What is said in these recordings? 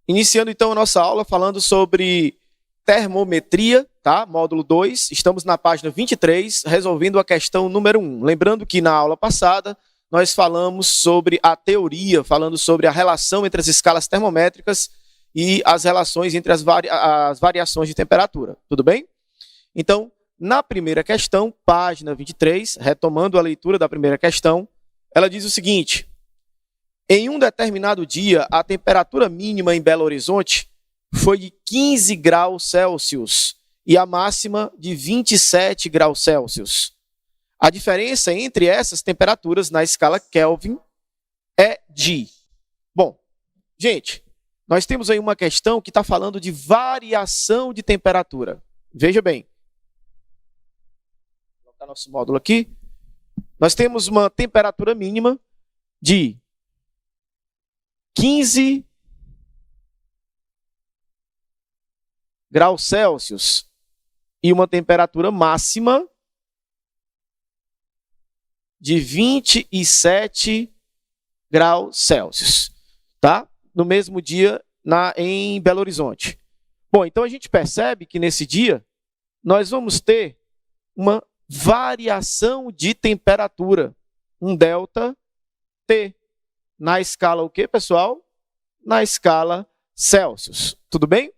Iniciando então a nossa aula falando sobre termometria, tá? Módulo 2, estamos na página 23, resolvendo a questão número 1. Lembrando que na aula passada nós falamos sobre a teoria, falando sobre a relação entre as escalas termométricas e as relações entre as variações de temperatura, tudo bem? Então, na primeira questão, página 23, retomando a leitura da primeira questão, ela diz o seguinte: em um determinado dia, a temperatura mínima em Belo Horizonte foi de 15 graus Celsius e a máxima de 27 graus Celsius. A diferença entre essas temperaturas na escala Kelvin é de... Bom, gente, nós temos aí uma questão que está falando de variação de temperatura. Veja bem. Vou colocar nosso módulo aqui. Nós temos uma temperatura mínima de 15 graus Celsius e uma temperatura máxima de 27 graus Celsius, tá? No mesmo dia em Belo Horizonte. Bom, então a gente percebe que nesse dia nós vamos ter uma variação de temperatura, um delta T. Na escala o quê, pessoal? Na escala Celsius. Tudo bem?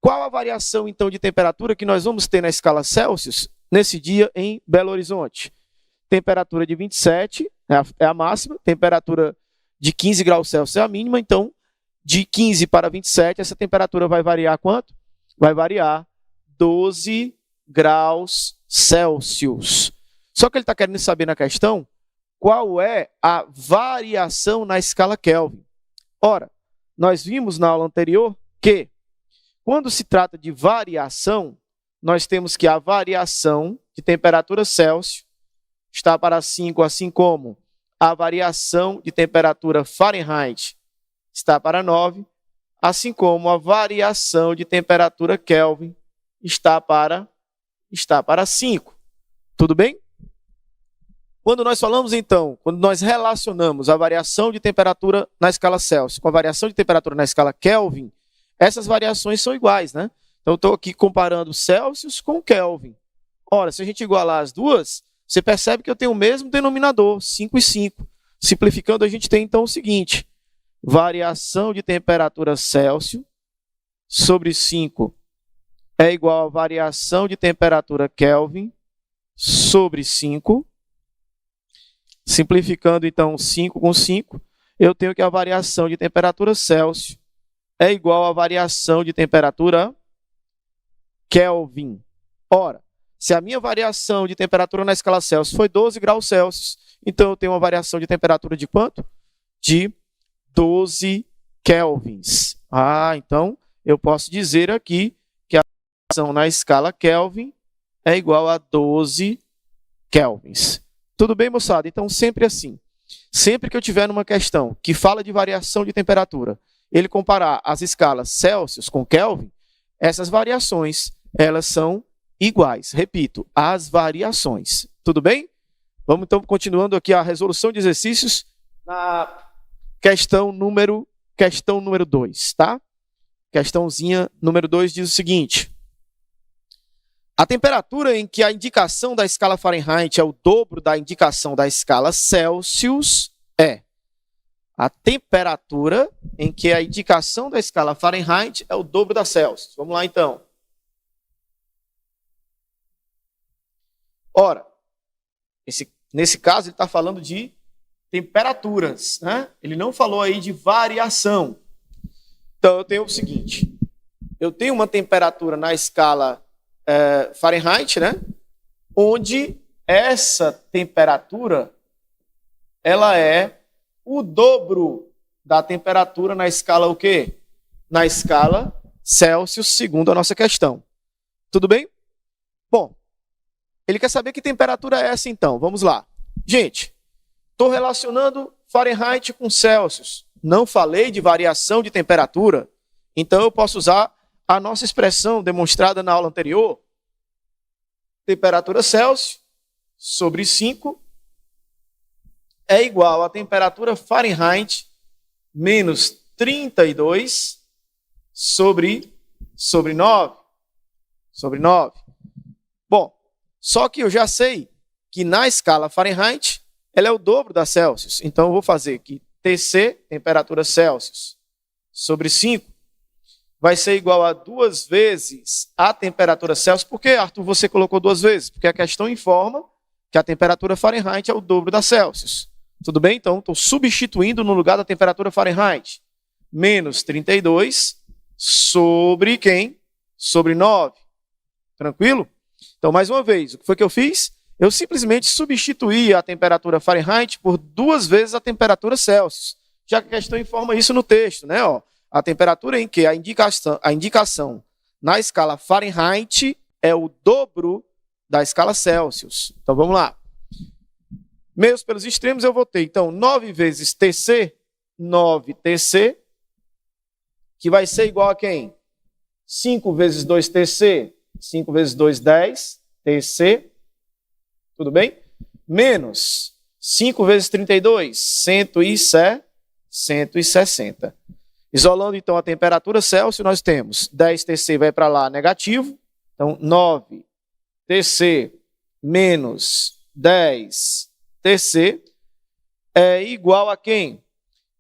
Qual a variação, então, de temperatura que nós vamos ter na escala Celsius nesse dia em Belo Horizonte? Temperatura de 27 é a máxima, temperatura de 15 graus Celsius é a mínima, então, de 15 para 27, essa temperatura vai variar quanto? Vai variar 12 graus Celsius. Só que ele está querendo saber na questão qual é a variação na escala Kelvin. Ora, nós vimos na aula anterior que, quando se trata de variação, nós temos que a variação de temperatura Celsius está para 5, assim como a variação de temperatura Fahrenheit está para 9, assim como a variação de temperatura Kelvin está para 5. Tudo bem? Quando nós falamos, então, quando nós relacionamos a variação de temperatura na escala Celsius com a variação de temperatura na escala Kelvin, essas variações são iguais, né? Então, eu estou aqui comparando Celsius com Kelvin. Ora, se a gente igualar as duas, você percebe que eu tenho o mesmo denominador, 5 e 5. Simplificando, a gente tem, então, o seguinte: variação de temperatura Celsius sobre 5 é igual a variação de temperatura Kelvin sobre 5. Simplificando, então, 5 com 5, eu tenho que a variação de temperatura Celsius é igual à variação de temperatura Kelvin. Ora, se a minha variação de temperatura na escala Celsius foi 12 graus Celsius, então eu tenho uma variação de temperatura de quanto? De 12 kelvins. Então eu posso dizer aqui que a variação na escala Kelvin é igual a 12 kelvins. Tudo bem, moçada? Então, sempre assim. Sempre que eu tiver numa questão que fala de variação de temperatura, ele comparar as escalas Celsius com Kelvin, essas variações, elas são iguais. Repito, as variações. Tudo bem? Vamos, então, continuando aqui a resolução de exercícios na questão número 2, tá? Questãozinha número 2 diz o seguinte: a temperatura em que a indicação da escala Fahrenheit é o dobro da indicação da escala Celsius é... A temperatura em que a indicação da escala Fahrenheit é o dobro da Celsius. Vamos lá, então. Ora, nesse caso, ele está falando de temperaturas, né? Ele não falou aí de variação. Então, eu tenho o seguinte: eu tenho uma temperatura na escala Fahrenheit, né? Onde essa temperatura ela é o dobro da temperatura na escala o quê? Na escala Celsius, segundo a nossa questão. Tudo bem? Bom, ele quer saber que temperatura é essa, então. Vamos lá. Gente, estou relacionando Fahrenheit com Celsius. Não falei de variação de temperatura, então eu posso usar a nossa expressão demonstrada na aula anterior. Temperatura Celsius sobre 5 é igual a temperatura Fahrenheit menos 32 sobre 9. Sobre 9. Bom, só que eu já sei que na escala Fahrenheit, ela é o dobro da Celsius. Então, eu vou fazer que TC, temperatura Celsius, sobre 5, vai ser igual a 2 vezes a temperatura Celsius. Por que, Arthur, você colocou 2 vezes? Porque a questão informa que a temperatura Fahrenheit é o dobro da Celsius. Tudo bem? Então, estou substituindo no lugar da temperatura Fahrenheit. Menos 32 sobre quem? Sobre 9. Tranquilo? Então, mais uma vez, o que foi que eu fiz? Eu simplesmente substituí a temperatura Fahrenheit por 2 vezes a temperatura Celsius. Já que a questão informa isso no texto, né? Ó, a temperatura em que a indicação na escala Fahrenheit é o dobro da escala Celsius. Então, vamos lá. Meios pelos extremos, eu vou ter, então, 9 vezes TC, 9TC, que vai ser igual a quem? 5 vezes 2TC, 5 vezes 2, 10, TC, tudo bem? Menos 5 vezes 32, 160. Isolando, então, a temperatura Celsius, nós temos 10TC vai para lá, negativo. Então, 9TC menos 10TC é igual a quem?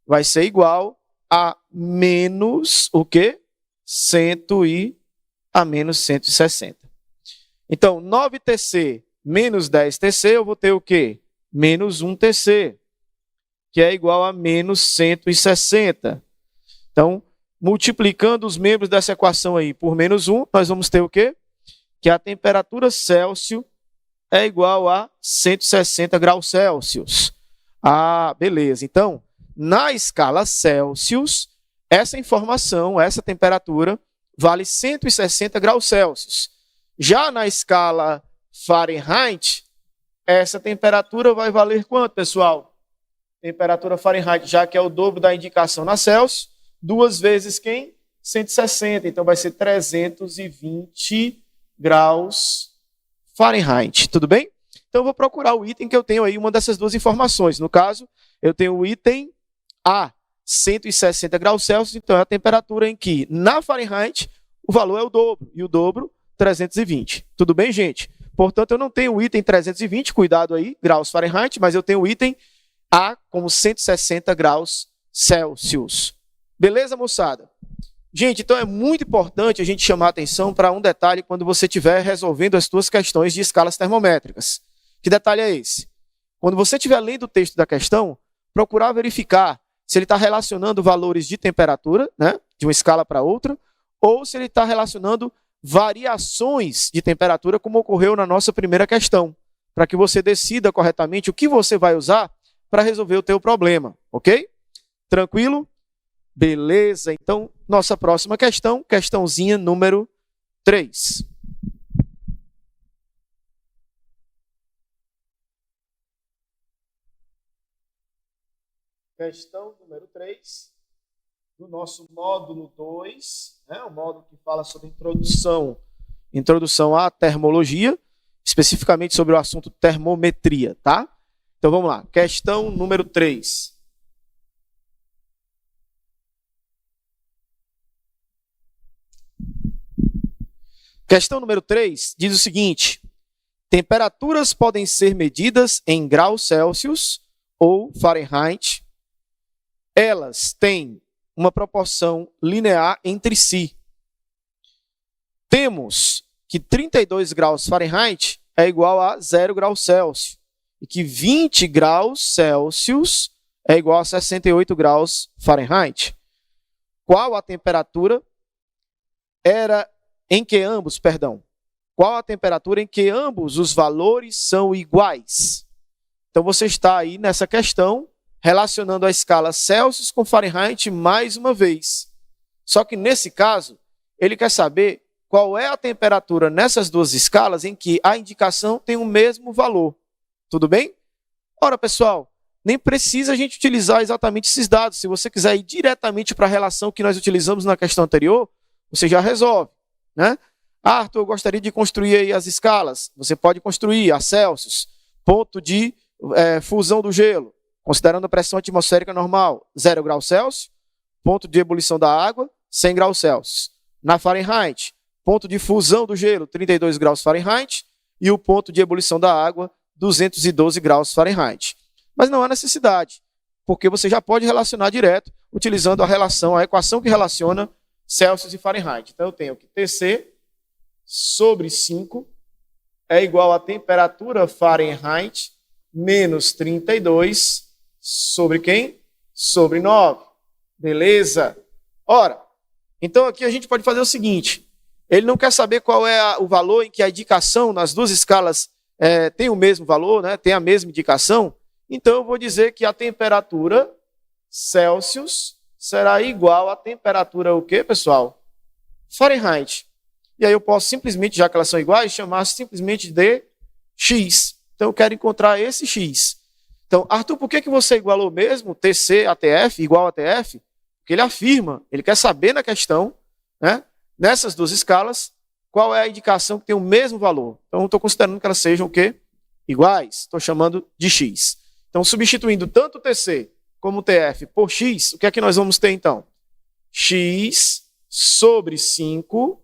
Vai ser igual a menos o quê? Menos 160. Então, 9TC menos 10TC, eu vou ter o quê? Menos 1TC, que é igual a menos 160. Então, multiplicando os membros dessa equação aí por menos 1, nós vamos ter o quê? Que a temperatura Celsius é igual a 160 graus Celsius. Ah, beleza. Então, na escala Celsius, essa informação, essa temperatura, vale 160 graus Celsius. Já na escala Fahrenheit, essa temperatura vai valer quanto, pessoal? Temperatura Fahrenheit, já que é o dobro da indicação na Celsius, 2 vezes quem? 160. Então, vai ser 320 graus Fahrenheit. Tudo bem? Então, eu vou procurar o item que eu tenho aí, uma dessas duas informações. No caso, eu tenho o item A, 160 graus Celsius. Então, é a temperatura em que, na Fahrenheit, o valor é o dobro. E o dobro, 320. Tudo bem, gente? Portanto, eu não tenho o item 320, cuidado aí, graus Fahrenheit, mas eu tenho o item A como 160 graus Celsius. Beleza, moçada? Gente, então é muito importante a gente chamar a atenção para um detalhe quando você estiver resolvendo as suas questões de escalas termométricas. Que detalhe é esse? Quando você estiver lendo o texto da questão, procurar verificar se ele está relacionando valores de temperatura, né, de uma escala para outra, ou se ele está relacionando variações de temperatura, como ocorreu na nossa primeira questão, para que você decida corretamente o que você vai usar para resolver o teu problema, ok? Tranquilo? Beleza, então, nossa próxima questão, questãozinha número 3. Questão número 3, do nosso módulo 2, né, o módulo que fala sobre introdução à termologia, especificamente sobre o assunto termometria, tá? Então, vamos lá, questão número 3. Questão número 3 diz o seguinte: temperaturas podem ser medidas em graus Celsius ou Fahrenheit. Elas têm uma proporção linear entre si. Temos que 32 graus Fahrenheit é igual a 0 graus Celsius e que 20 graus Celsius é igual a 68 graus Fahrenheit. Qual a temperatura qual a temperatura em que ambos os valores são iguais? Então, você está aí nessa questão relacionando a escala Celsius com Fahrenheit mais uma vez. Só que, nesse caso, ele quer saber qual é a temperatura nessas duas escalas em que a indicação tem o mesmo valor. Tudo bem? Ora, pessoal, nem precisa a gente utilizar exatamente esses dados. Se você quiser ir diretamente para a relação que nós utilizamos na questão anterior, você já resolve, né? Ah, Arthur, eu gostaria de construir aí as escalas. Você pode construir a Celsius, ponto de fusão do gelo, considerando a pressão atmosférica normal, 0 graus Celsius, ponto de ebulição da água, 100 graus Celsius. Na Fahrenheit, ponto de fusão do gelo, 32 graus Fahrenheit. E o ponto de ebulição da água, 212 graus Fahrenheit. Mas não há necessidade, porque você já pode relacionar direto, utilizando a equação que relaciona Celsius e Fahrenheit. Então eu tenho que TC sobre 5 é igual a temperatura Fahrenheit menos 32 sobre quem? Sobre 9. Beleza? Ora, então aqui a gente pode fazer o seguinte. Ele não quer saber qual é o valor em que a indicação nas duas escalas tem o mesmo valor, né? Tem a mesma indicação. Então eu vou dizer que a temperatura Celsius será igual à temperatura o quê, pessoal? Fahrenheit. E aí eu posso simplesmente, já que elas são iguais, chamar simplesmente de X. Então eu quero encontrar esse X. Então, Arthur, por que você igualou mesmo TC a TF igual a TF? Porque ele afirma, ele quer saber na questão, né, nessas duas escalas, qual é a indicação que tem o mesmo valor. Então eu estou considerando que elas sejam o quê? Iguais. Estou chamando de X. Então, substituindo tanto TC como TF por X, o que é que nós vamos ter então? X sobre 5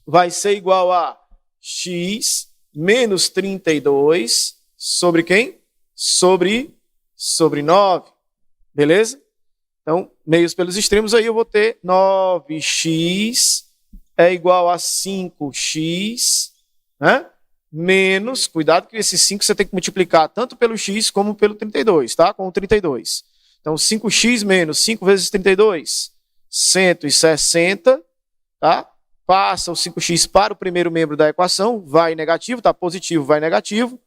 vai ser igual a X menos 32 sobre quem? Sobre 9. Beleza? Então, meios pelos extremos, aí eu vou ter 9x é igual a 5x, né? Menos, cuidado que esse 5 você tem que multiplicar tanto pelo x como pelo 32, tá? Com o 32. Então, 5x menos 5 vezes 32, 160, tá? Passa o 5x para o primeiro membro da equação, vai negativo, tá? Positivo, vai negativo.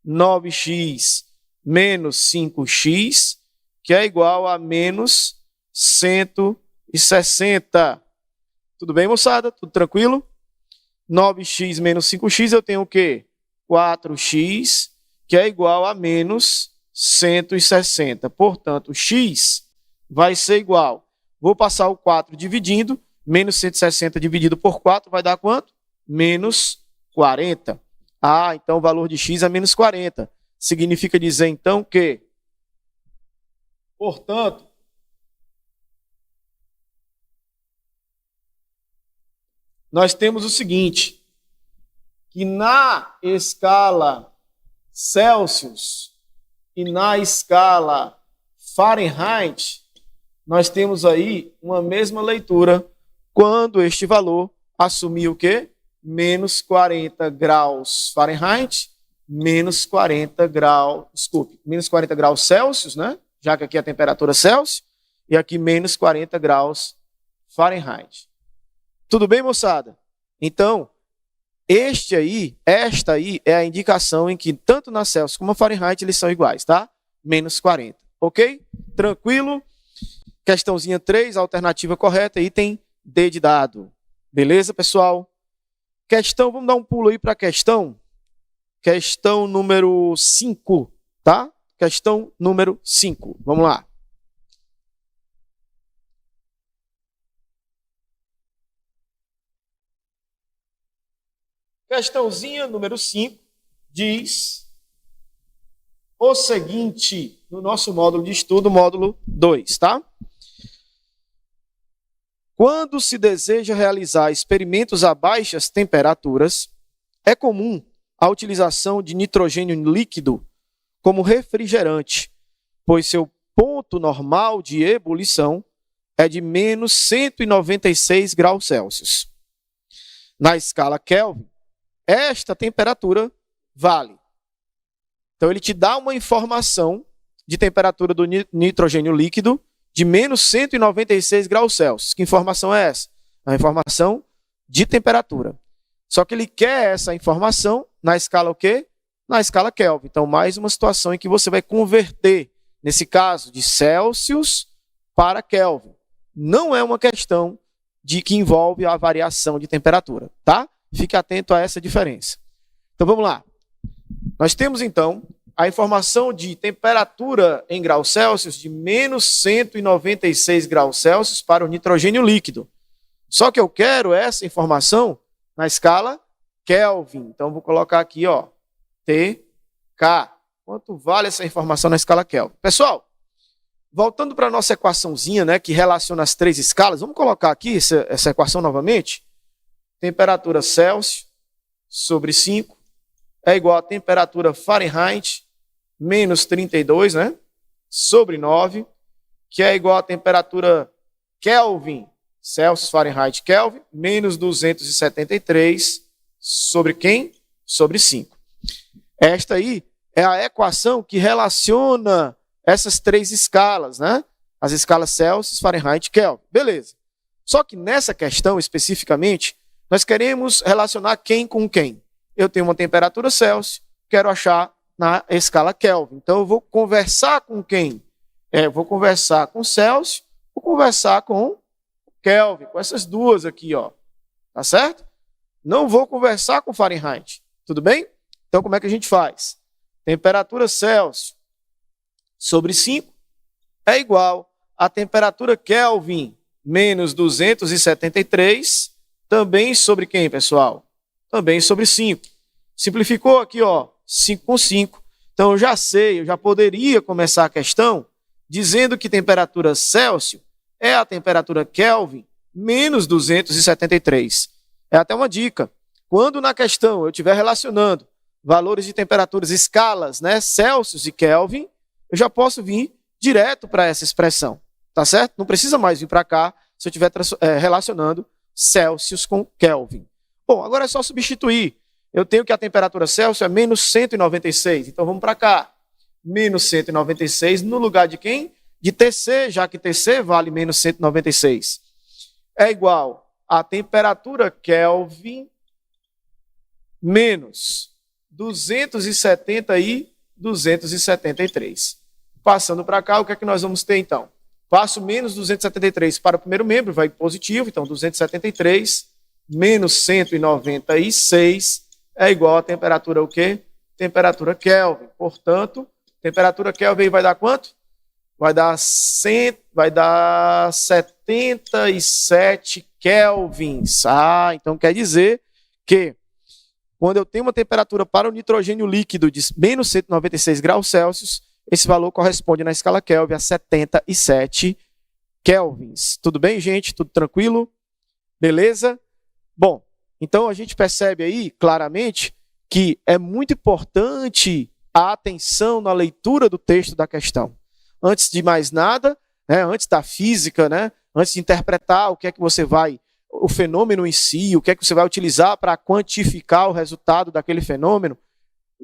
9x menos 5x, que é igual a menos 160. Tudo bem, moçada? Tudo tranquilo? 9x menos 5x, eu tenho o quê? 4x, que é igual a menos 160. Portanto, x vai ser igual. Vou passar o 4 dividindo. Menos 160 dividido por 4 vai dar quanto? Menos 40. Ah, então o valor de x é menos 40. Significa dizer, então, que, portanto, nós temos o seguinte, que na escala Celsius e na escala Fahrenheit, nós temos aí uma mesma leitura quando este valor assumir o quê? Menos 40 graus Fahrenheit, menos 40 graus Celsius, né? Já que aqui é a temperatura Celsius, e aqui menos 40 graus Fahrenheit. Tudo bem, moçada? Então, esta aí é a indicação em que tanto na Celsius como na Fahrenheit eles são iguais, tá? Menos 40, ok? Tranquilo? Questãozinha 3, alternativa correta, item D de dado. Beleza, pessoal? Questão, vamos dar um pulo aí para a questão. Questão número 5, tá? Questão número 5. Vamos lá. Questãozinha número 5 diz o seguinte, no nosso módulo de estudo, módulo 2, tá? Quando se deseja realizar experimentos a baixas temperaturas, é comum a utilização de nitrogênio líquido como refrigerante, pois seu ponto normal de ebulição é de menos 196 graus Celsius. Na escala Kelvin, esta temperatura vale. Então, ele te dá uma informação de temperatura do nitrogênio líquido de menos 196 graus Celsius. Que informação é essa? A informação de temperatura. Só que ele quer essa informação na escala o quê? Na escala Kelvin. Então, mais uma situação em que você vai converter, nesse caso, de Celsius para Kelvin. Não é uma questão de que envolve a variação de temperatura, tá? Fique atento a essa diferença. Então, vamos lá. Nós temos, então, a informação de temperatura em graus Celsius de menos 196 graus Celsius para o nitrogênio líquido. Só que eu quero essa informação na escala Kelvin. Então, vou colocar aqui, ó, TK. Quanto vale essa informação na escala Kelvin? Pessoal, voltando para a nossa equaçãozinha, né, que relaciona as três escalas, vamos colocar aqui essa equação novamente. Temperatura Celsius sobre 5 é igual a temperatura Fahrenheit menos 32, né, sobre 9, que é igual a temperatura Kelvin, Celsius, Fahrenheit, Kelvin, menos 273 sobre quem? Sobre 5. Esta aí é a equação que relaciona essas três escalas, né? As escalas Celsius, Fahrenheit, Kelvin. Beleza. Só que nessa questão, especificamente, nós queremos relacionar quem com quem. Eu tenho uma temperatura Celsius, quero achar na escala Kelvin. Então, eu vou conversar com quem? Vou conversar com Celsius, vou conversar com Kelvin, com essas duas aqui, ó. Tá certo? Não vou conversar com Fahrenheit. Tudo bem? Então, como é que a gente faz? Temperatura Celsius sobre 5 é igual a temperatura Kelvin menos 273, também sobre quem, pessoal? Também sobre 5. Simplificou aqui, ó, 5 com 5. Então, eu já sei, eu já poderia começar a questão dizendo que temperatura Celsius é a temperatura Kelvin menos 273. É até uma dica. Quando na questão eu estiver relacionando valores de temperaturas, escalas, né, Celsius e Kelvin, eu já posso vir direto para essa expressão, tá certo? Não precisa mais vir para cá se eu estiver relacionando Celsius com Kelvin. Bom, agora é só substituir. Eu tenho que a temperatura Celsius é menos 196, então vamos para cá. Menos 196 no lugar de quem? De TC, já que TC vale menos 196. É igual a temperatura Kelvin menos 270 e 273. Passando para cá, o que é que nós vamos ter então? Passo menos 273 para o primeiro membro, vai positivo, então 273 menos 196 é igual a temperatura o quê? Temperatura Kelvin. Portanto, temperatura Kelvin vai dar quanto? Vai dar 77 kelvins. Então quer dizer que quando eu tenho uma temperatura para o nitrogênio líquido de menos 196 graus Celsius, esse valor corresponde na escala Kelvin a 77 kelvins. Tudo bem, gente? Tudo tranquilo? Beleza? Bom, então a gente percebe aí claramente que é muito importante a atenção na leitura do texto da questão. Antes de mais nada, né, antes da física, né, antes de interpretar o que é que você vai, o fenômeno em si, o que é que você vai utilizar para quantificar o resultado daquele fenômeno,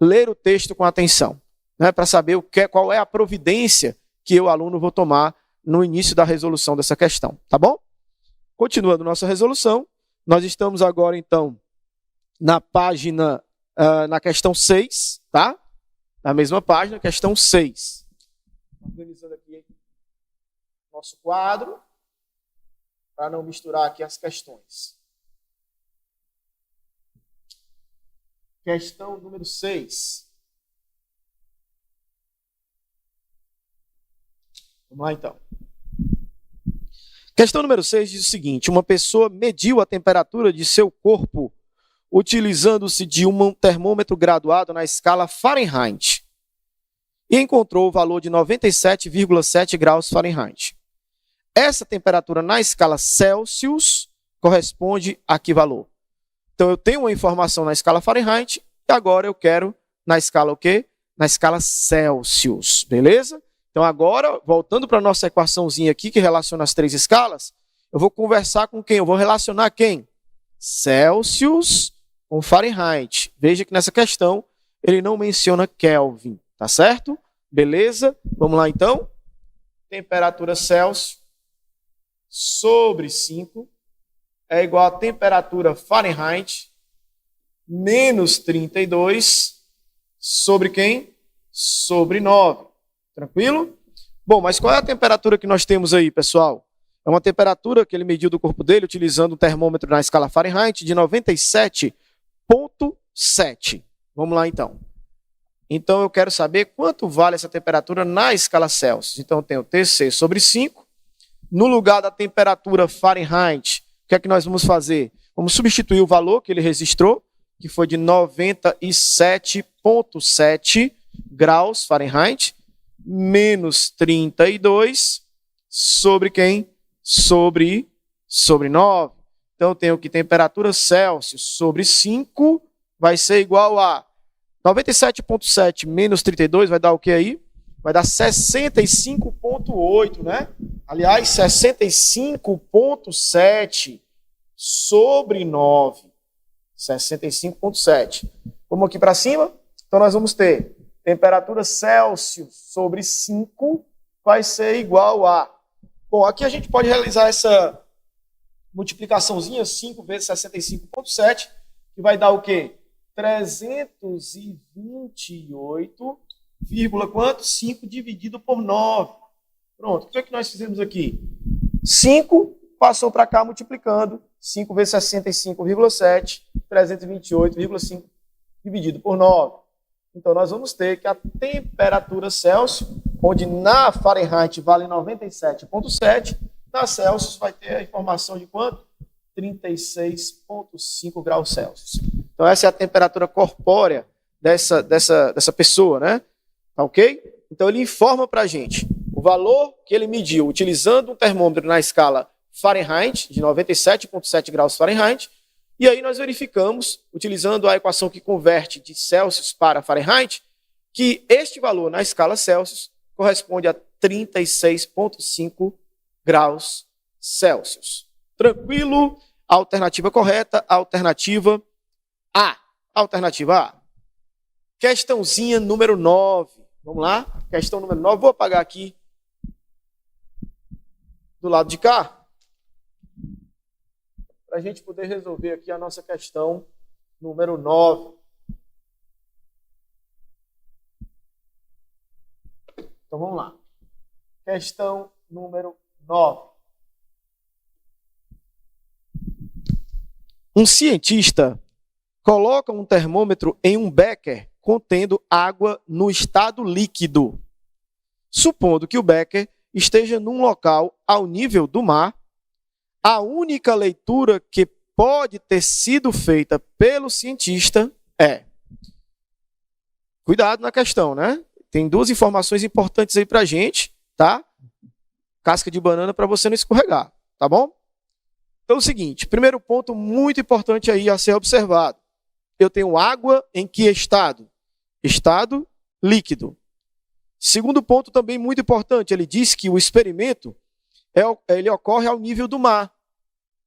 ler o texto com atenção, né, para saber qual é a providência que eu, aluno, vou tomar no início da resolução dessa questão, tá bom? Continuando nossa resolução, nós estamos agora, então, na página, na questão 6, tá? Na mesma página, questão 6. Organizando aqui nosso quadro, para não misturar aqui as questões. Questão número 6. Vamos lá, então. Questão número 6 diz o seguinte: uma pessoa mediu a temperatura de seu corpo utilizando-se de um termômetro graduado na escala Fahrenheit e encontrou o valor de 97,7 graus Fahrenheit. Essa temperatura na escala Celsius corresponde a que valor? Então, eu tenho uma informação na escala Fahrenheit e agora eu quero na escala o quê? Na escala Celsius, beleza? Então, agora, voltando para a nossa equaçãozinha aqui, que relaciona as três escalas, eu vou conversar com quem? Eu vou relacionar quem? Celsius com Fahrenheit. Veja que nessa questão ele não menciona Kelvin, tá certo? Beleza? Vamos lá, então. Temperatura Celsius sobre 5 é igual a temperatura Fahrenheit menos 32 sobre quem? Sobre 9. Tranquilo? Bom, mas qual é a temperatura que nós temos aí, pessoal? É uma temperatura que ele mediu do corpo dele utilizando um termômetro na escala Fahrenheit de 97,7. Vamos lá, então. Então, eu quero saber quanto vale essa temperatura na escala Celsius. Então, eu tenho TC sobre 5. No lugar da temperatura Fahrenheit, o que é que nós vamos fazer? Vamos substituir o valor que ele registrou, que foi de 97,7 graus Fahrenheit, menos 32 sobre quem? Sobre 9. Então, eu tenho que temperatura Celsius sobre 5 vai ser igual a 97,7 menos 32 vai dar o que aí? Vai dar 65,8, né? Aliás, 65,7 sobre 9. 65,7. Vamos aqui para cima? Então, nós vamos ter temperatura Celsius sobre 5 vai ser igual a... Bom, aqui a gente pode realizar essa multiplicaçãozinha, 5 vezes 65,7, que vai dar o quê? 328, quanto? 5 dividido por 9. Pronto, o que é que nós fizemos aqui? 5 passou para cá multiplicando. 5 vezes 65,7, 328,5 dividido por 9. Então, nós vamos ter que a temperatura Celsius, onde na Fahrenheit vale 97,7, na Celsius vai ter a informação de quanto? 36,5 graus Celsius. Então, essa é a temperatura corpórea dessa pessoa, né? Tá ok? Então, ele informa para a gente o valor que ele mediu utilizando um termômetro na escala Fahrenheit, de 97,7 graus Fahrenheit, e aí nós verificamos, utilizando a equação que converte de Celsius para Fahrenheit, que este valor na escala Celsius corresponde a 36,5 graus Celsius. Tranquilo? Alternativa correta, alternativa A. Alternativa A. Questãozinha número 9. Vamos lá? Questão número 9. Vou apagar aqui do lado de cá, para a gente poder resolver aqui a nossa questão número 9. Então, vamos lá. Questão número 9. Um cientista coloca um termômetro em um becker contendo água no estado líquido. Supondo que o becker esteja num local ao nível do mar, a única leitura que pode ter sido feita pelo cientista é... Cuidado na questão, né? Tem duas informações importantes aí pra gente, tá? Casca de banana para você não escorregar, tá bom? Então é o seguinte, primeiro ponto muito importante aí a ser observado. Eu tenho água em que estado? Estado líquido. Segundo ponto também muito importante, ele diz que o experimento ele ocorre ao nível do mar.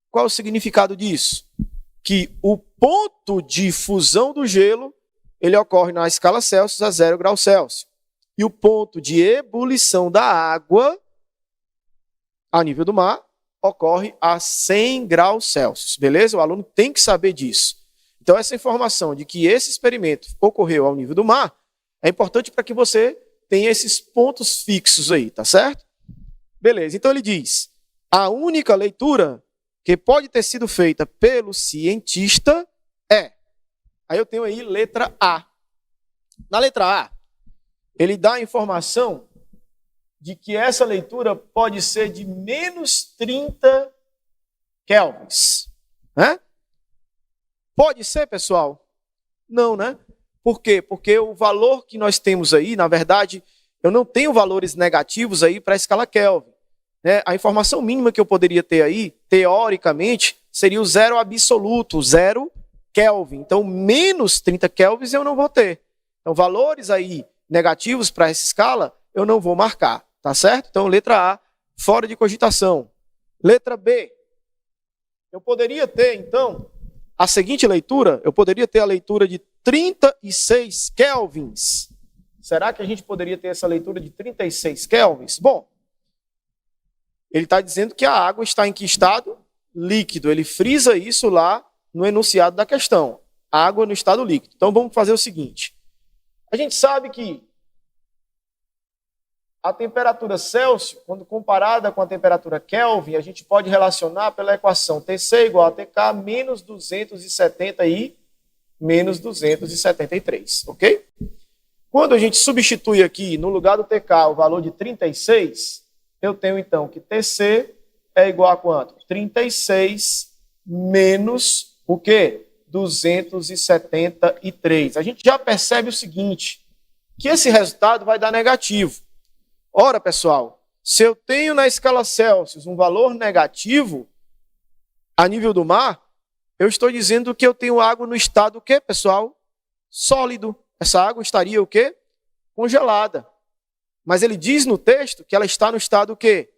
Qual é o significado disso? Que o ponto de fusão do gelo ele ocorre na escala Celsius a 0 graus Celsius. E o ponto de ebulição da água a nível do mar ocorre a 100 graus Celsius. Beleza? O aluno tem que saber disso. Então, essa informação de que esse experimento ocorreu ao nível do mar é importante para que você tenha esses pontos fixos aí, tá certo? Beleza, então ele diz, a única leitura que pode ter sido feita pelo cientista é... Aí eu tenho aí letra A. Na letra A, ele dá a informação de que essa leitura pode ser de menos 30 kelvins. Né? Pode ser, pessoal? Não, né? Por quê? Porque o valor que nós temos aí, na verdade, eu não tenho valores negativos aí para a escala Kelvin. Né? A informação mínima que eu poderia ter aí, teoricamente, seria o zero absoluto, o zero Kelvin. Então, menos 30 kelvins eu não vou ter. Então, valores aí negativos para essa escala, eu não vou marcar. Tá certo? Então, letra A, fora de cogitação. Letra B. Eu poderia ter, então, a seguinte leitura. Eu poderia ter a leitura de 36 kelvins. Será que a gente poderia ter essa leitura de 36 kelvins? Bom, ele está dizendo que a água está em que estado? Líquido. Ele frisa isso lá no enunciado da questão. Água no estado líquido. Então, vamos fazer o seguinte. A gente sabe que a temperatura Celsius, quando comparada com a temperatura Kelvin, a gente pode relacionar pela equação TC igual a TK menos 270 e menos 273, ok? Quando a gente substitui aqui, no lugar do TK, o valor de 36, eu tenho então que TC é igual a quanto? 36 menos o quê? 273. A gente já percebe o seguinte, que esse resultado vai dar negativo. Ora, pessoal, se eu tenho na escala Celsius um valor negativo a nível do mar, eu estou dizendo que eu tenho água no estado o quê, pessoal? Sólido. Essa água estaria o quê? Congelada. Mas ele diz no texto que ela está no estado o quê?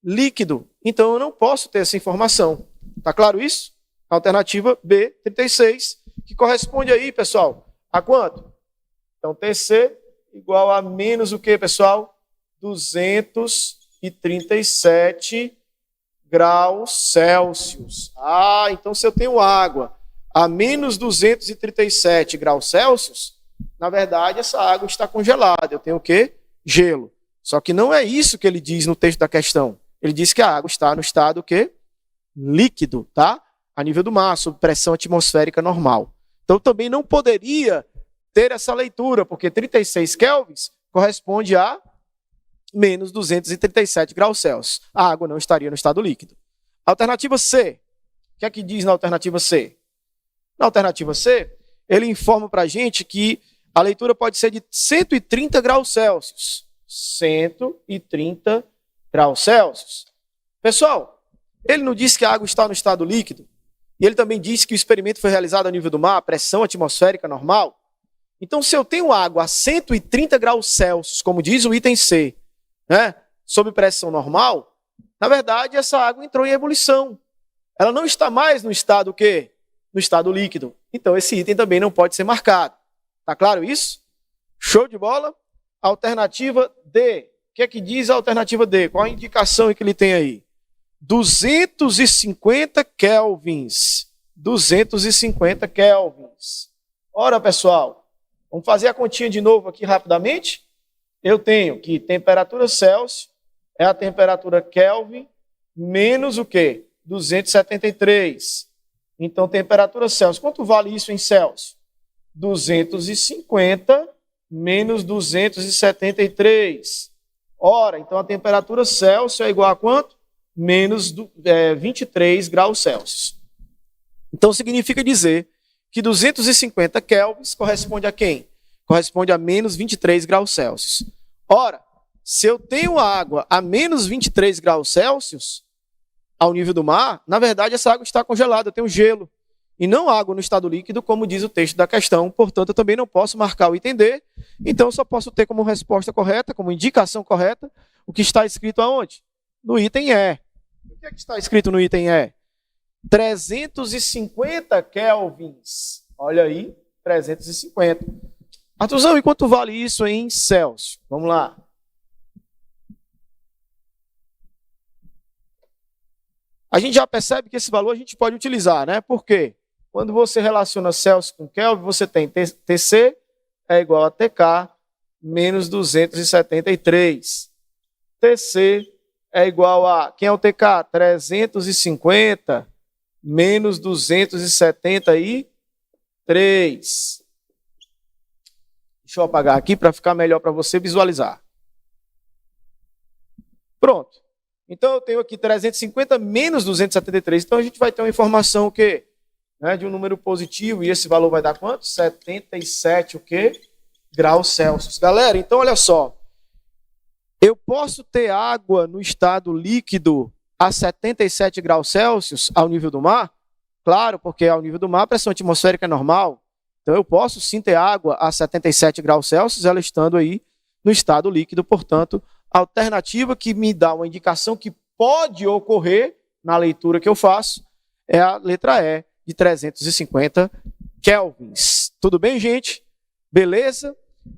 Líquido. Então eu não posso ter essa informação. Tá claro isso? Alternativa B, 36, que corresponde aí, pessoal, a quanto? Então TC igual a menos o quê, pessoal? 237 graus Celsius. Ah, então se eu tenho água a menos 237 graus Celsius, na verdade essa água está congelada. Eu tenho o quê? Gelo. Só que não é isso que ele diz no texto da questão. Ele diz que a água está no estado o quê? Líquido, tá? A nível do mar, sob pressão atmosférica normal. Então também não poderia ter essa leitura, porque 36 kelvins corresponde a menos 237 graus Celsius. A água não estaria no estado líquido. Alternativa C. O que é que diz na alternativa C? Na alternativa C, ele informa para a gente que a leitura pode ser de 130 graus Celsius. 130 graus Celsius. Pessoal, ele não diz que a água está no estado líquido. E ele também disse que o experimento foi realizado a nível do mar, pressão atmosférica normal. Então, se eu tenho água a 130 graus Celsius, como diz o item C, né, sob pressão normal, na verdade, essa água entrou em ebulição. Ela não está mais no estado o quê? No estado líquido. Então, esse item também não pode ser marcado. Tá claro isso? Show de bola? Alternativa D. O que é que diz a alternativa D? Qual a indicação que ele tem aí? 250 kelvins. 250 kelvins. Ora, pessoal, vamos fazer a continha de novo aqui rapidamente. Eu tenho que temperatura Celsius é a temperatura Kelvin menos o quê? 273. Então, temperatura Celsius. Quanto vale isso em Celsius? 250 menos 273. Ora, então a temperatura Celsius é igual a quanto? Menos 23 graus Celsius. Então, significa dizer que 250 kelvins corresponde a quem? Corresponde a menos 23 graus Celsius. Ora, se eu tenho água a menos 23 graus Celsius, ao nível do mar, na verdade essa água está congelada, eu tenho gelo. E não água no estado líquido, como diz o texto da questão. Portanto, eu também não posso marcar o item D. Então, eu só posso ter como resposta correta, como indicação correta, o que está escrito aonde? No item E. O que é que está escrito no item E? 350 kelvins. Olha aí, 350. Arthurzão, e quanto vale isso em Celsius? Vamos lá. A gente já percebe que esse valor a gente pode utilizar, né? Por quê? Quando você relaciona Celsius com Kelvin, você tem TC é igual a TK menos 273. TC é igual a... Quem é o TK? 350 menos 273. Deixa eu apagar aqui para ficar melhor para você visualizar. Pronto. Então eu tenho aqui 350 menos 273. Então a gente vai ter uma informação o quê? De um número positivo. E esse valor vai dar quanto? 77 o quê? Graus Celsius. Galera, então olha só. Eu posso ter água no estado líquido a 77 graus Celsius ao nível do mar? Claro, porque ao nível do mar a pressão atmosférica é normal. Então eu posso sim ter água a 77 graus Celsius, ela estando aí no estado líquido. Portanto, a alternativa que me dá uma indicação que pode ocorrer na leitura que eu faço é a letra E, de 350 kelvins. Tudo bem, gente? Beleza?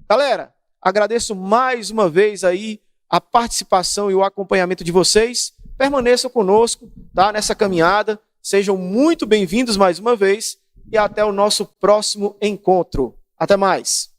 Galera, agradeço mais uma vez aí a participação e o acompanhamento de vocês. Permaneçam conosco, tá, nessa caminhada. Sejam muito bem-vindos mais uma vez e até o nosso próximo encontro. Até mais!